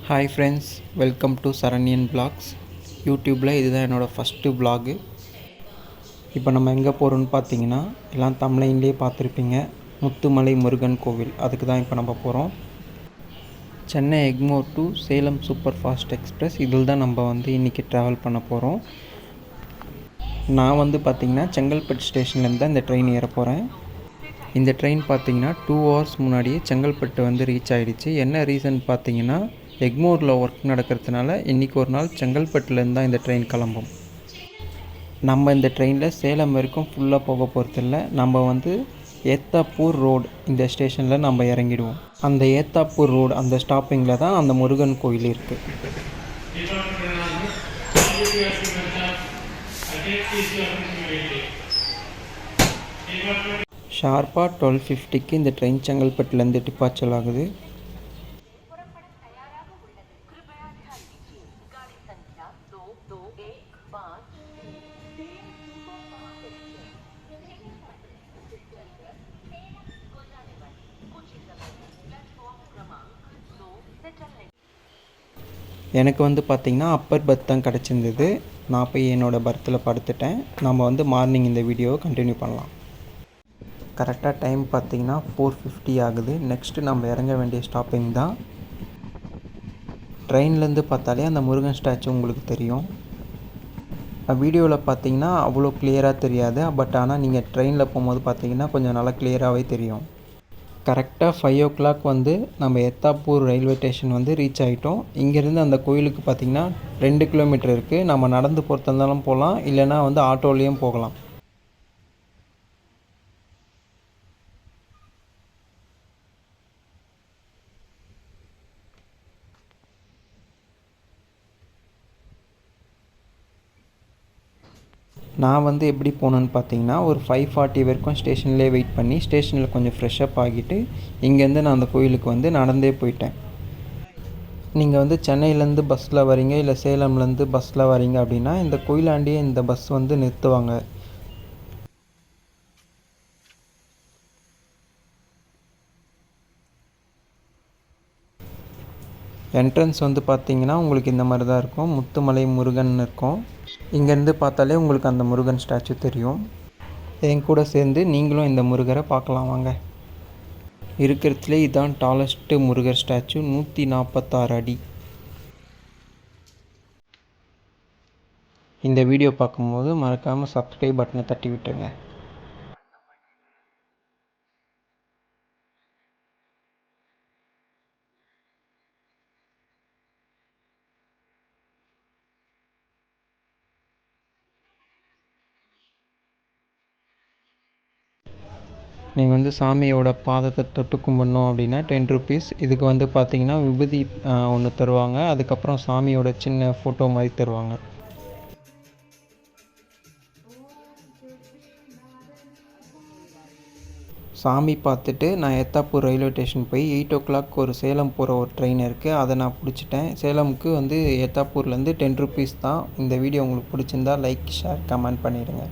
Hi friends, welcome to Saranyan blogs. யூடியூப்பில் இதுதான் என்னோடய ஃபஸ்ட்டு விலாகு. இப்போ நம்ம எங்கே போகிறோன்னு பார்த்தீங்கன்னா, எல்லாம் தமிழ்லேயே பார்த்துருப்பீங்க, முத்துமலை முருகன் கோவில். அதுக்கு தான் இப்போ நம்ம போகிறோம். Chennai Egmore to Salem super fast express இதில் தான் நம்ம இன்றைக்கி ட்ராவல் பண்ண போகிறோம். நான் பார்த்திங்கன்னா செங்கல்பட்டு ஸ்டேஷன்லேருந்து தான் இந்த ட்ரெயின் ஏற போகிறேன். இந்த ட்ரெயின் பார்த்திங்கன்னா 2 hours முன்னாடியே செங்கல்பட்டு ரீச் ஆகிடுச்சு. என்ன ரீசன் பார்த்திங்கன்னா, எக்மோரில் ஒர்க் நடக்கிறதுனால இன்றைக்கி ஒரு நாள் செங்கல்பட்டுலேருந்து தான் இந்த ட்ரெயின் கிளம்பும். நம்ம இந்த ட்ரெயினில் சேலம் வரைக்கும் ஃபுல்லாக போக போகிறதில்ல. நம்ம ஏத்தாப்பூர் ரோடு இந்த ஸ்டேஷனில் நம்ம இறங்கிடுவோம். அந்த ஏத்தாப்பூர் ரோடு அந்த ஸ்டாப்பிங்கில் தான் அந்த முருகன் கோயில் இருக்குது. ஷார்ப்பாக 12:50க்கு இந்த ட்ரெயின் செங்கல்பட்டுலேருந்து டிபார்ச்சர் ஆகுது. எனக்கு பார்த்திங்கன்னா அப்பர் பர்த் தான் கிடச்சிருந்தது. நான் போய் என்னோடய பர்த்தில் படுத்துட்டேன். நம்ம மார்னிங் இந்த வீடியோவை கண்டினியூ பண்ணலாம். கரெக்டாக டைம் பார்த்திங்கன்னா 4:50 ஆகுது. நெக்ஸ்ட்டு நம்ம இறங்க வேண்டிய ஸ்டாப்பிங் தான். ட்ரெயின்லேருந்து பார்த்தாலே அந்த முருகன் ஸ்டாச்சு உங்களுக்கு தெரியும். வீடியோவில் பார்த்திங்கன்னா அவ்வளோ கிளியராக தெரியாது. பட் ஆனால் நீங்கள் ட்ரெயினில் போகும்போது பார்த்திங்கன்னா கொஞ்சம் நல்லா கிளியராகவே தெரியும். கரெக்டாக 5 o'clock நம்ம ஏத்தாப்பூர் ரயில்வே ஸ்டேஷன் ரீச் ஆகிட்டோம். இங்கேருந்து அந்த கோயிலுக்கு பார்த்திங்கன்னா 2 கிலோமீட்டர் இருக்குது. நம்ம நடந்து போகிறதா இருந்தாலும் போகலாம், இல்லைனா ஆட்டோலேயும் போகலாம். நான் எப்படி போனேன்னு பார்த்தீங்கன்னா, ஒரு 5:40 வரைக்கும் ஸ்டேஷன்லேயே வெயிட் பண்ணி ஸ்டேஷனில் கொஞ்சம் ஃப்ரெஷ்அப் ஆகிட்டு இங்கேருந்து நான் அந்த கோயிலுக்கு நடந்தே போயிட்டேன். நீங்கள் சென்னையிலேருந்து பஸ்ஸில் வரீங்க, இல்லை சேலம்லேருந்து பஸ்ஸில் வரீங்க அப்படின்னா இந்த கோயிலாண்டியே இந்த பஸ் நிறுத்துவாங்க. என்ட்ரன்ஸ் பார்த்தீங்கன்னா உங்களுக்கு இந்த மாதிரி தான் இருக்கும். முத்துமலை முருகன் இருக்கும். இங்கேருந்து பார்த்தாலே உங்களுக்கு அந்த முருகன் ஸ்டாச்சு தெரியும். என் கூட சேர்ந்து நீங்களும் இந்த முருகரை பார்க்கலாம் வாங்க. இருக்கிறதுலே இதுதான் டாலஸ்ட்டு முருகர் ஸ்டாச்சு, 146 அடி. இந்த வீடியோ பார்க்கும்போது மறக்காமல் சப்ஸ்கிரைப் பட்டனை தட்டி விட்டுருங்க. நீங்கள் சாமியோட பாதத்தை தொட்டு கும்பிடணும் அப்படின்னா 10 rupees. இதுக்கு பார்த்தீங்கன்னா விபூதி ஒன்று தருவாங்க. அதுக்கப்புறம் சாமியோட சின்ன ஃபோட்டோ மாதிரி தருவாங்க. சாமி பார்த்துட்டு நான் ஏத்தாப்பூர் ரயில்வே ஸ்டேஷன் போய் 8 o'clock ஒரு சேலம் போகிற ஒரு ட்ரெயின் இருக்குது. அதை நான் பிடிச்சிட்டேன். சேலமுக்கு ஏத்தாப்பூர்லேருந்து 10 rupees தான். இந்த வீடியோ உங்களுக்கு பிடிச்சிருந்தா லைக், ஷேர், கமெண்ட் பண்ணிவிடுங்க.